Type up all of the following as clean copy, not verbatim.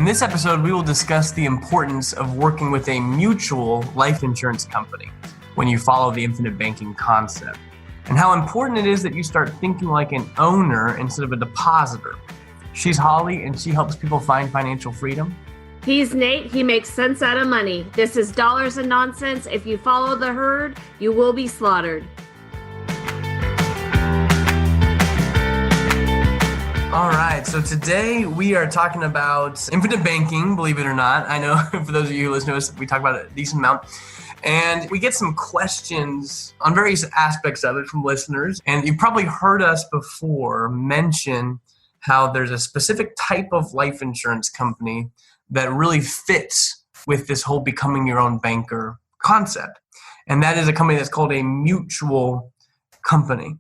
this episode, we will discuss the importance of working with a mutual life insurance company when you follow the infinite banking concept, and how important it is that you start thinking like an owner instead of a depositor. She's Holly, and she helps people find financial freedom. He's Nate. He makes sense out of money. This is Dollars and Nonsense. If you follow the herd, you will be slaughtered. All right, so today we are talking about infinite banking, believe it or not. I know for those of you who listen to us, we talk about it a decent amount. And we get some questions on various aspects of it from listeners. And you've probably heard us before mention how there's a specific type of life insurance company that really fits with this whole becoming your own banker concept. And that is a company that's called a mutual company.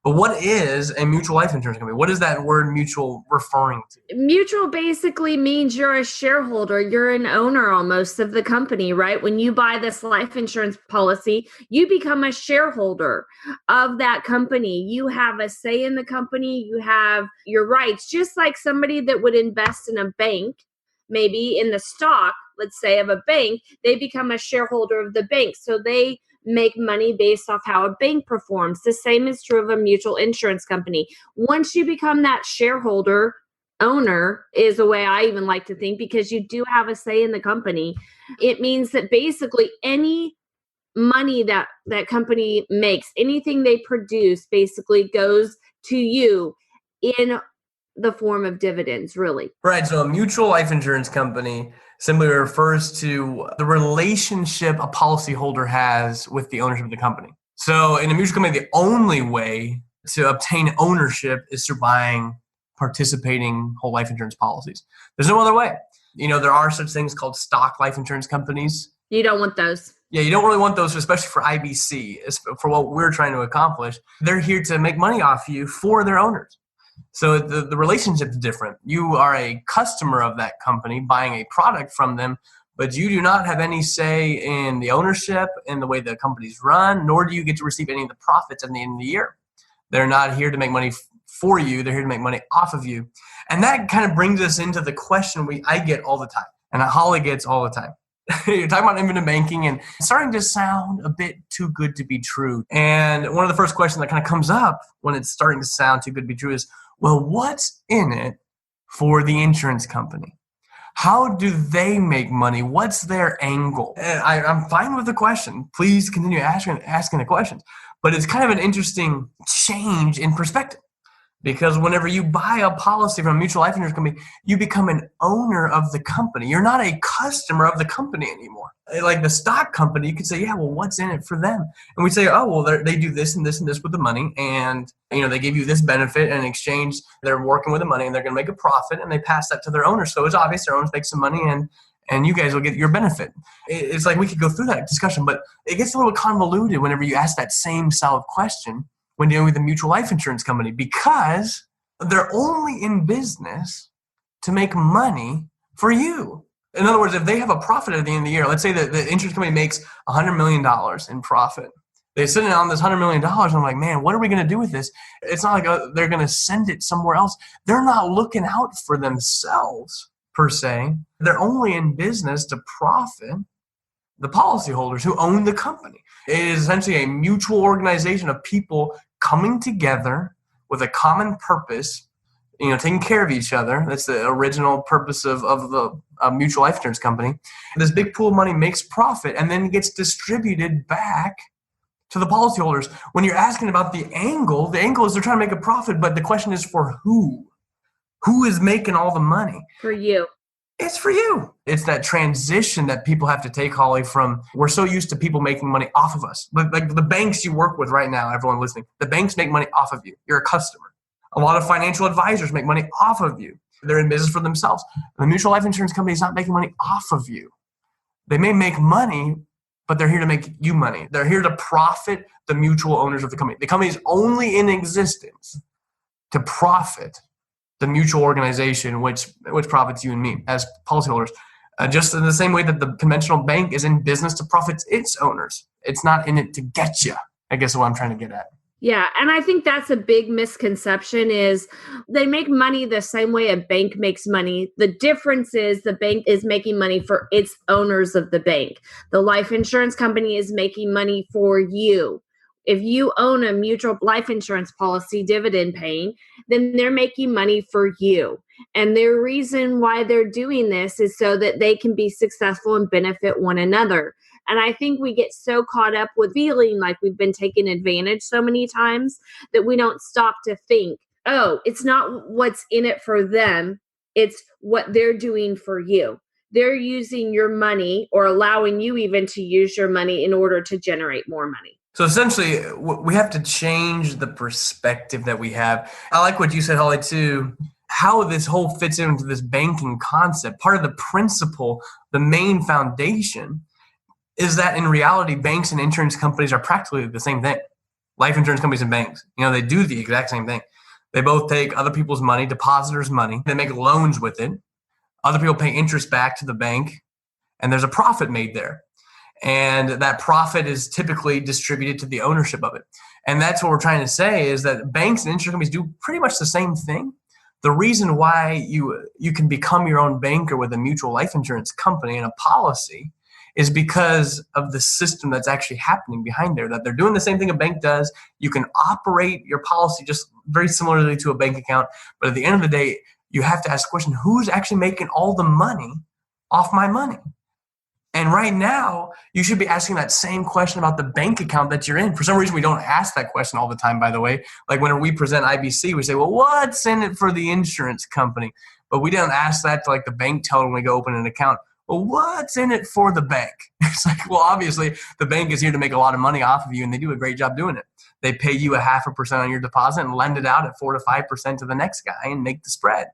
But what is a mutual life insurance company? What is that word mutual referring to? Mutual basically means you're a shareholder. You're an owner almost of the company, right? When you buy this life insurance policy, you become a shareholder of that company. You have a say in the company. You have your rights, just like somebody that would invest in a bank, maybe in the stock, let's say, of a bank. They become a shareholder of the bank. So they make money based off how a bank performs. The same is true of a mutual insurance company. Once you become that shareholder, owner is the way I even like to think, because you do have a say in the company. It means that basically any money that company makes, anything they produce, basically goes to you in the form of dividends, really. Right. So a mutual life insurance company simply refers to the relationship a policyholder has with the ownership of the company. So in a mutual company, the only way to obtain ownership is through buying participating whole life insurance policies. There's no other way. You know, there are such things called stock life insurance companies. You don't want those. Yeah, you don't really want those, especially for IBC, for what we're trying to accomplish. They're here to make money off you for their owners. So the relationship's different. You are a customer of that company buying a product from them, but you do not have any say in the ownership and the way the company's run, nor do you get to receive any of the profits at the end of the year. They're not here to make money for you. They're here to make money off of you. And that kind of brings us into the question I get all the time, and Holly gets all the time. You're talking about infinite banking, and it's starting to sound a bit too good to be true. And one of the first questions that kind of comes up when it's starting to sound too good to be true is, well, what's in it for the insurance company? How do they make money? What's their angle? And I'm fine with the question. Please continue asking the questions. But it's kind of an interesting change in perspective. Because whenever you buy a policy from a mutual life insurance company, you become an owner of the company. You're not a customer of the company anymore. Like the stock company, you could say, yeah, well, what's in it for them? And we say, oh, well, they do this and this and this with the money. And, they give you this benefit, and in exchange, they're working with the money and they're going to make a profit, and they pass that to their owners. So it's obvious their owners make some money, and you guys will get your benefit. It's like we could go through that discussion, but it gets a little convoluted whenever you ask that same solid question when dealing with a mutual life insurance company, because they're only in business to make money for you. In other words, if they have a profit at the end of the year, let's say that the insurance company makes $100 million in profit. They're sitting on this $100 million, and I'm like, man, what are we going to do with this? It's not like they're going to send it somewhere else. They're not looking out for themselves, per se. They're only in business to profit the policyholders who own the company. It is essentially a mutual organization of people coming together with a common purpose, taking care of each other. That's the original purpose of the mutual life insurance company. This big pool of money makes profit and then gets distributed back to the policyholders. When you're asking about the angle is they're trying to make a profit, but the question is for who? Who is making all the money? For you. It's for you. It's that transition that people have to take, Holly, from we're so used to people making money off of us. Like the banks you work with right now, everyone listening, the banks make money off of you. You're a customer. A lot of financial advisors make money off of you. They're in business for themselves. The mutual life insurance company is not making money off of you. They may make money, but they're here to make you money. They're here to profit the mutual owners of the company. The company is only in existence to profit the mutual organization, which profits you and me as policyholders. Just in the same way that the conventional bank is in business to profit its owners. It's not in it to get you, I guess is what I'm trying to get at. Yeah, and I think that's a big misconception is they make money the same way a bank makes money. The difference is the bank is making money for its owners of the bank. The life insurance company is making money for you. If you own a mutual life insurance policy, dividend paying, then they're making money for you. And the reason why they're doing this is so that they can be successful and benefit one another. And I think we get so caught up with feeling like we've been taken advantage so many times that we don't stop to think, oh, it's not what's in it for them, it's what they're doing for you. They're using your money or allowing you even to use your money in order to generate more money. So essentially, we have to change the perspective that we have. I like what you said, Holly, too, how this whole fits into this banking concept. Part of the principle, the main foundation, is that in reality, banks and insurance companies are practically the same thing. Life insurance companies and banks, they do the exact same thing. They both take other people's money, depositors' money. They make loans with it. Other people pay interest back to the bank, and there's a profit made there. And that profit is typically distributed to the ownership of it. And that's what we're trying to say is that banks and insurance companies do pretty much the same thing. The reason why you can become your own banker with a mutual life insurance company and a policy is because of the system that's actually happening behind there, that they're doing the same thing a bank does. You can operate your policy just very similarly to a bank account. But at the end of the day, you have to ask the question, who's actually making all the money off my money? And right now, you should be asking that same question about the bank account that you're in. For some reason, we don't ask that question all the time, by the way. Like whenever we present IBC, we say, well, what's in it for the insurance company? But we don't ask that to like the bank teller when we go open an account. Well, what's in it for the bank? It's like, well, obviously, the bank is here to make a lot of money off of you, and they do a great job doing it. They pay you 0.5% on your deposit and lend it out at 4 to 5% to the next guy and make the spread.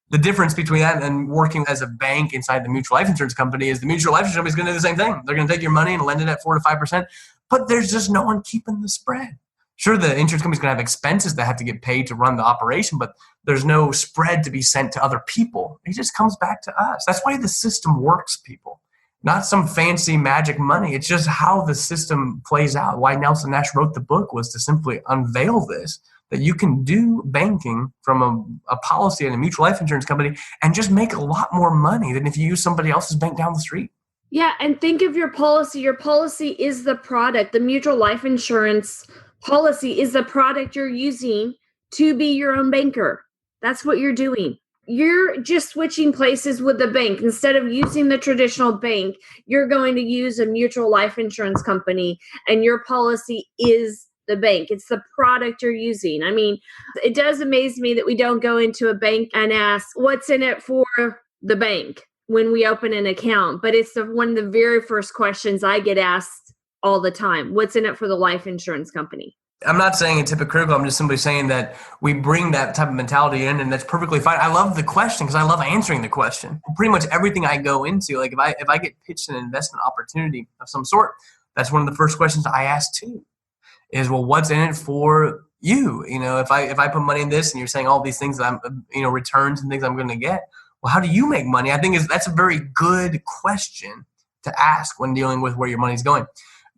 The difference between that and working as a bank inside the mutual life insurance company is the mutual life insurance company is going to do the same thing. They're going to take your money and lend it at 4 to 5%, but there's just no one keeping the spread. Sure, the insurance company's going to have expenses that have to get paid to run the operation, but there's no spread to be sent to other people. It just comes back to us. That's why the system works, people. Not some fancy magic money. It's just how the system plays out. Why Nelson Nash wrote the book was to simply unveil this, that you can do banking from a policy and a mutual life insurance company and just make a lot more money than if you use somebody else's bank down the street. Yeah, and think of your policy. Your policy is the product. The mutual life insurance policy is the product you're using to be your own banker. That's what you're doing. You're just switching places with the bank. Instead of using the traditional bank, you're going to use a mutual life insurance company, and your policy is the bank. It's the product you're using. I mean, it does amaze me that we don't go into a bank and ask, what's in it for the bank when we open an account? But it's one of the very first questions I get asked all the time. What's in it for the life insurance company? I'm not saying it's hypocritical. I'm just simply saying that we bring that type of mentality in, and that's perfectly fine. I love the question because I love answering the question. Pretty much everything I go into, like if I get pitched an investment opportunity of some sort, that's one of the first questions I ask too. Is, well, what's in it for you? If I put money in this and you're saying all these things that I'm, returns and things I'm going to get, well, how do you make money? I think that's a very good question to ask when dealing with where your money's going.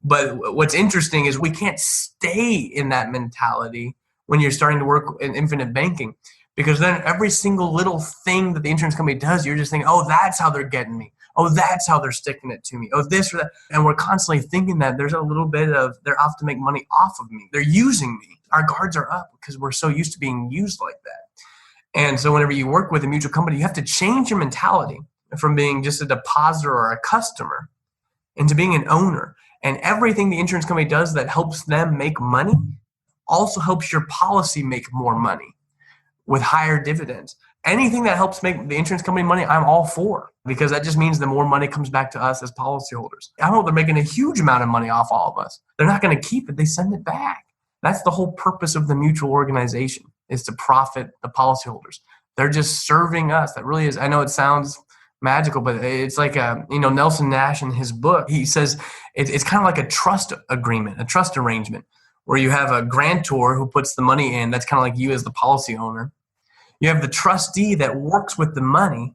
But what's interesting is we can't stay in that mentality when you're starting to work in infinite banking, because then every single little thing that the insurance company does, you're just thinking, oh, that's how they're getting me. Oh, that's how they're sticking it to me. Oh, this or that. And we're constantly thinking that there's a little bit of they're off to make money off of me. They're using me. Our guards are up because we're so used to being used like that. And so whenever you work with a mutual company, you have to change your mentality from being just a depositor or a customer into being an owner. And everything the insurance company does that helps them make money also helps your policy make more money with higher dividends. Anything that helps make the insurance company money, I'm all for, because that just means the more money comes back to us as policyholders. I know they're making a huge amount of money off all of us. They're not going to keep it. They send it back. That's the whole purpose of the mutual organization, is to profit the policyholders. They're just serving us. That really is, I know it sounds magical, but it's like Nelson Nash in his book, he says it's kind of like a trust agreement, a trust arrangement, where you have a grantor who puts the money in. That's kind of like you as the policy owner. You have the trustee that works with the money,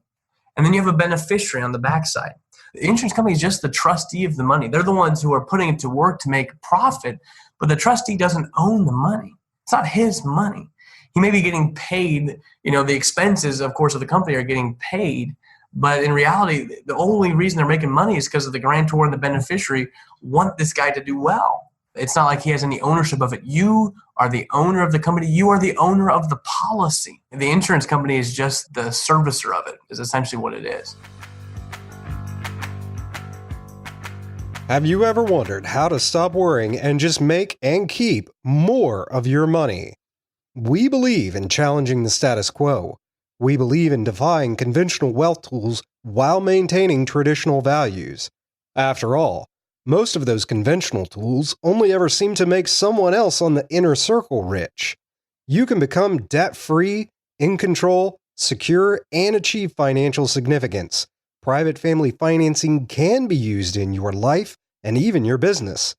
and then you have a beneficiary on the backside. The insurance company is just the trustee of the money. They're the ones who are putting it to work to make profit, but the trustee doesn't own the money. It's not his money. He may be getting paid, the expenses, of course, of the company are getting paid, but in reality, the only reason they're making money is because of the grantor and the beneficiary want this guy to do well. It's not like he has any ownership of it. You are the owner of the company. You are the owner of the policy. The insurance company is just the servicer of it, is essentially what it is. Have you ever wondered how to stop worrying and just make and keep more of your money? We believe in challenging the status quo. We believe in defying conventional wealth tools while maintaining traditional values. After all, most of those conventional tools only ever seem to make someone else on the inner circle rich. You can become debt-free, in control, secure, and achieve financial significance. Private family financing can be used in your life and even your business.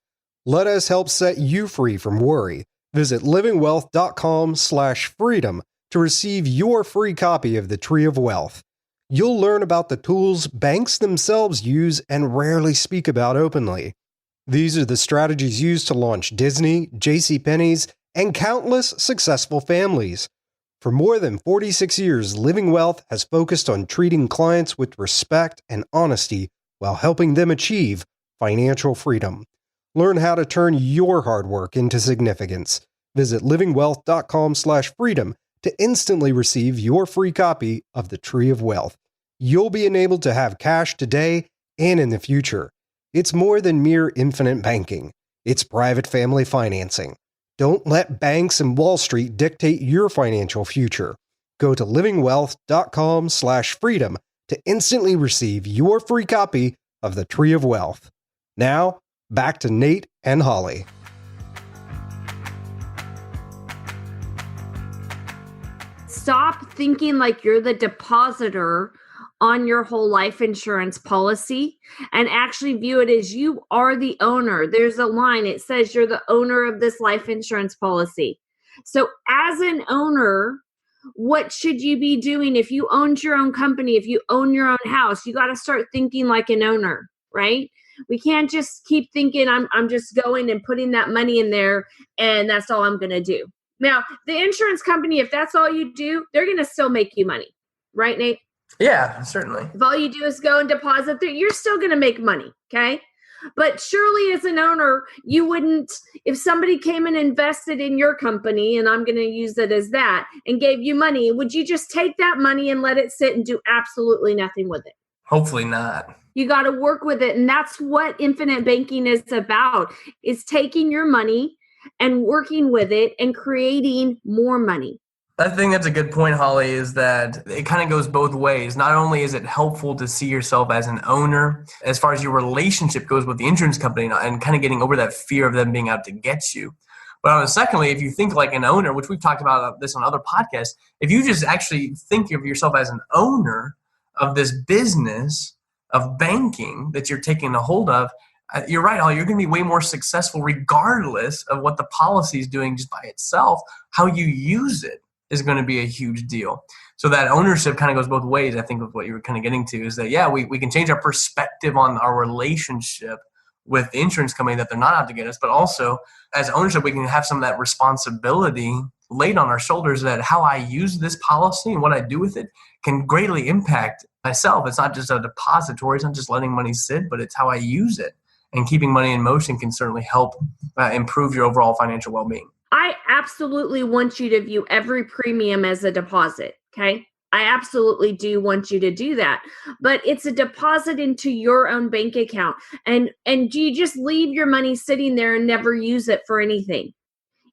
Let us help set you free from worry. Visit livingwealth.com/freedom to receive your free copy of the Tree of Wealth. You'll learn about the tools banks themselves use and rarely speak about openly. These are the strategies used to launch Disney, JCPenney's, and countless successful families. For more than 46 years, Living Wealth has focused on treating clients with respect and honesty while helping them achieve financial freedom. Learn how to turn your hard work into significance. Visit livingwealth.com/freedom to instantly receive your free copy of the Tree of Wealth. You'll be enabled to have cash today and in the future. It's more than mere infinite banking. It's private family financing. Don't let banks and Wall Street dictate your financial future. Go to livingwealth.com/freedom to instantly receive your free copy of the Tree of Wealth. Now, back to Nate and Holly. Stop thinking like you're the depositor on your whole life insurance policy and actually view it as you are the owner. There's a line, it says you're the owner of this life insurance policy. So as an owner, what should you be doing? If you owned your own company, if you own your own house, you got to start thinking like an owner, right? We can't just keep thinking I'm just going and putting that money in there and that's all I'm going to do. Now, the insurance company, if that's all you do, they're going to still make you money. Right, Nate? Yeah, certainly. If all you do is go and deposit, you're still going to make money, okay? But surely as an owner, you wouldn't, if somebody came and invested in your company, and I'm going to use it as that, and gave you money, would you just take that money and let it sit and do absolutely nothing with it? Hopefully not. You got to work with it. And that's what infinite banking is about, is taking your money and working with it and creating more money. I think that's a good point, Holly, is that it kind of goes both ways. Not only is it helpful to see yourself as an owner, as far as your relationship goes with the insurance company and kind of getting over that fear of them being out to get you. But secondly, if you think like an owner, which we've talked about this on other podcasts, if you just actually think of yourself as an owner of this business of banking that you're taking a hold of, you're right, Holly, you're going to be way more successful regardless of what the policy is doing just by itself. How you use it is going to be a huge deal. So that ownership kind of goes both ways, I think, of what you were kind of getting to, is that, yeah, we can change our perspective on our relationship with the insurance company that they're not out to get us, but also as ownership, we can have some of that responsibility laid on our shoulders that how I use this policy and what I do with it can greatly impact myself. It's not just a depository, it's not just letting money sit, but it's how I use it. And keeping money in motion can certainly help improve your overall financial well-being. I absolutely want you to view every premium as a deposit, okay? I absolutely do want you to do that. But it's a deposit into your own bank account. And do you just leave your money sitting there and never use it for anything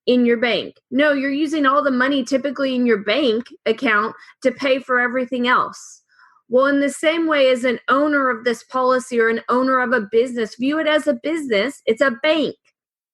in your bank? No, you're using all the money typically in your bank account to pay for everything else. Well, in the same way as an owner of this policy or an owner of a business, view it as a business. It's a bank,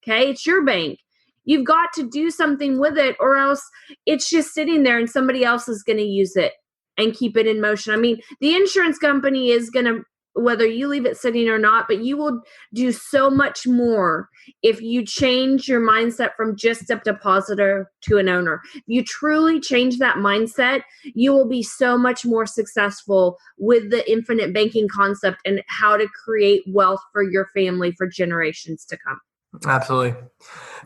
okay? It's your bank. You've got to do something with it, or else it's just sitting there and somebody else is going to use it and keep it in motion. I mean, the insurance company is going to whether you leave it sitting or not, but you will do so much more if you change your mindset from just a depositor to an owner. If you truly change that mindset, you will be so much more successful with the infinite banking concept and how to create wealth for your family for generations to come. Absolutely.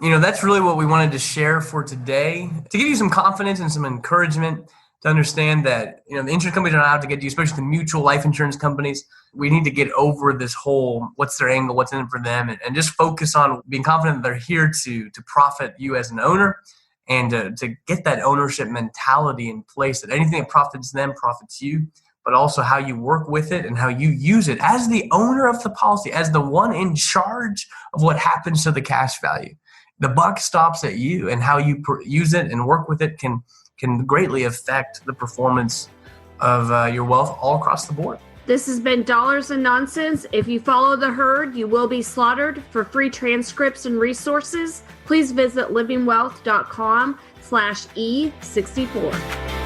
That's really what we wanted to share for today, to give you some confidence and some encouragement to understand that, the insurance companies are not out to get you, especially the mutual life insurance companies. We need to get over this whole, what's their angle, what's in it for them, and just focus on being confident that they're here to profit you as an owner and to get that ownership mentality in place, that anything that profits them profits you, but also how you work with it and how you use it as the owner of the policy, as the one in charge of what happens to the cash value. The buck stops at you, and how you use it and work with it can greatly affect the performance of your wealth all across the board. This has been Dollars and Nonsense. If you follow the herd, you will be slaughtered. For free transcripts and resources, please visit livingwealth.com/E64.